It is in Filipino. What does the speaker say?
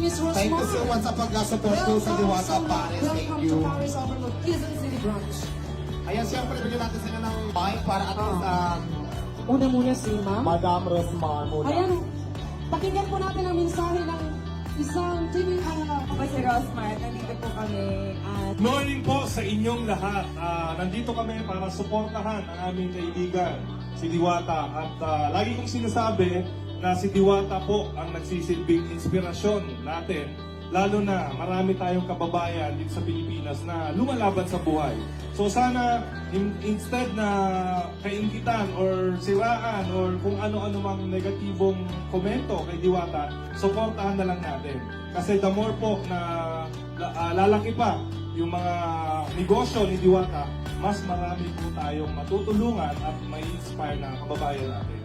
Miss Rosmar. Thank you so much sa pag-support po sa Diwata Pares. Thank Welcome you. to Paris Overlook, Quezon City Branch. Ayan, siyempre, bigyan natin sila ng mic para at least, Una muna si Ma'am. Madam Rosmar muna. Ayan, pakinggan po natin ang mensahe ng isang TV. Ako si Rosmar, nandito po kami at Morning po sa inyong lahat. Nandito kami para suportahan ang aming kaibigan, si Diwata. At lagi kong sinasabi na si Diwata po ang nagsisilbing inspirasyon natin. Lalo na marami tayong kababayan dito sa Pilipinas na lumalaban sa buhay. So sana instead na kainggitan or siraan or kung ano-ano mang negatibong komento kay Diwata, suportahan na lang natin. Kasi the more po na lalaki pa yung mga negosyo ni Diwata, mas marami po tayong matutulungan at may inspire na kababayan natin.